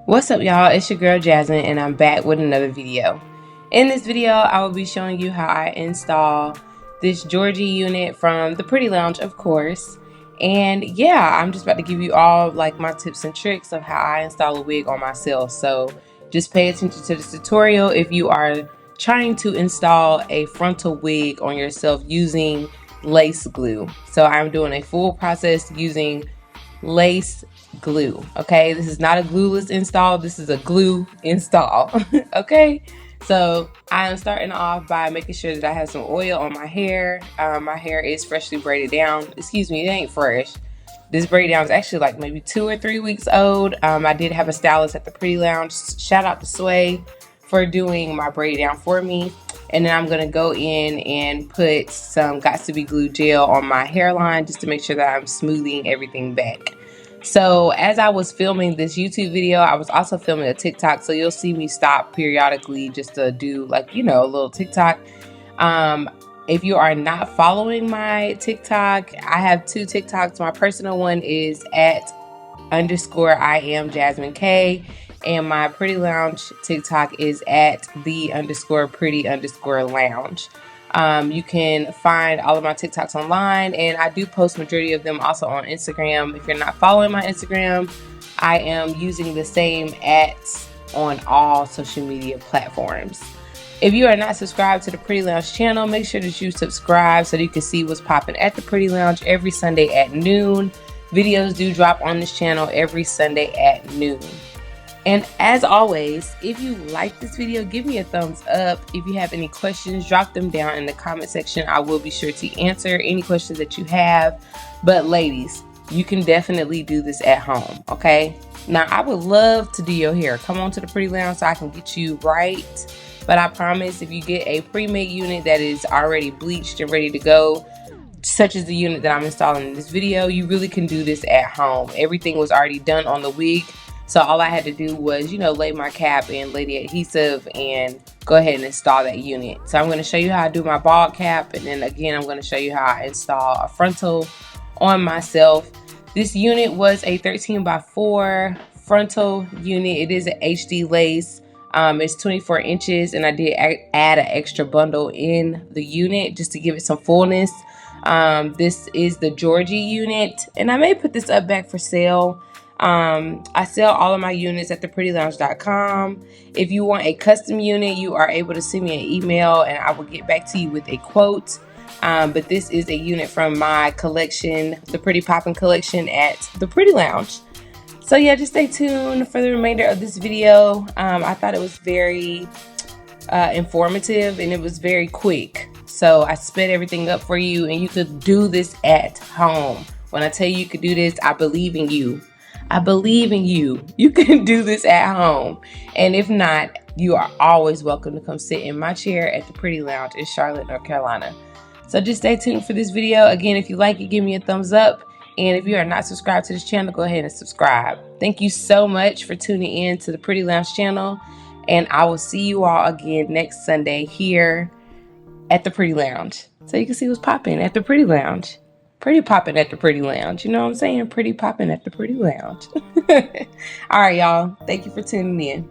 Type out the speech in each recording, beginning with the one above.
What's up, y'all? It's your girl Jasmine, and I'm back with another video. In this video, I will be showing you how I install this Georgie unit from the Pretty Lounge, of course. And yeah, I'm just about to give you all like my tips and tricks of how I install a wig on myself. So just pay attention to this tutorial if you are trying to install a frontal wig on yourself using lace glue. So I'm doing a full process using lace glue. Okay, this is not a glueless install, this is a glue install. Okay, so I am starting off by making sure that I have some oil on my hair. My hair is freshly braided down. Excuse me, it ain't fresh. This braid down is actually like maybe 2 or 3 weeks old. I did have a stylist at the Pretty Lounge. Shout out to Sway for doing my braid down for me. And then I'm gonna go in and put some Got to Be Glue gel on my hairline just to make sure that I'm smoothing everything back. So as I was filming this YouTube video, I was also filming a TikTok. So you'll see me stop periodically just to do like, you know, a little TikTok. If you are not following my TikTok, I have 2 TikToks. My personal one is @_I am Jasmine K. And my Pretty Lounge TikTok is @the_pretty_lounge. You can find all of my TikToks online, and I do post majority of them also on Instagram. If you're not following my Instagram, I am using the same @ on all social media platforms. If you are not subscribed to the Pretty Lounge channel, make sure that you subscribe so that you can see what's popping at the Pretty Lounge every Sunday at noon. Videos do drop on this channel every Sunday at noon. And as always, if you like this video, give me a thumbs up. If you have any questions, drop them down in the comment section. I will be sure to answer any questions that you have. But ladies, you can definitely do this at home, okay? Now, I would love to do your hair. Come on to the Pretty Lounge so I can get you right. But I promise if you get a pre-made unit that is already bleached and ready to go, such as the unit that I'm installing in this video, you really can do this at home. Everything was already done on the wig. So all I had to do was, you know, lay my cap and lay the adhesive and go ahead and install that unit. So I'm going to show you how I do my bald cap. And then again, I'm going to show you how I install a frontal on myself. This unit was a 13x4 frontal unit. It is an HD lace. It's 24 inches, and I did add an extra bundle in the unit just to give it some fullness. This is the Georgie unit, and I may put this up back for sale. I sell all of my units at theprettylounge.com. If you want a custom unit, you are able to send me an email and I will get back to you with a quote. But this is a unit from my collection, the Pretty Poppin' collection at the Pretty Lounge. So yeah, just stay tuned for the remainder of this video. I thought it was very informative and it was very quick. So I sped everything up for you, and you could do this at home. When I tell you you could do this, I believe in you. I believe in you. You can do this at home. And if not, you are always welcome to come sit in my chair at the Pretty Lounge in Charlotte, North Carolina. So just stay tuned for this video. Again, if you like it, give me a thumbs up. And if you are not subscribed to this channel, go ahead and subscribe. Thank you so much for tuning in to the Pretty Lounge channel. And I will see you all again next Sunday here at the Pretty Lounge. So you can see what's popping at the Pretty Lounge. Pretty popping at the Pretty Lounge. You know what I'm saying? Pretty popping at the Pretty Lounge. All right, y'all. Thank you for tuning in.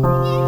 Bye.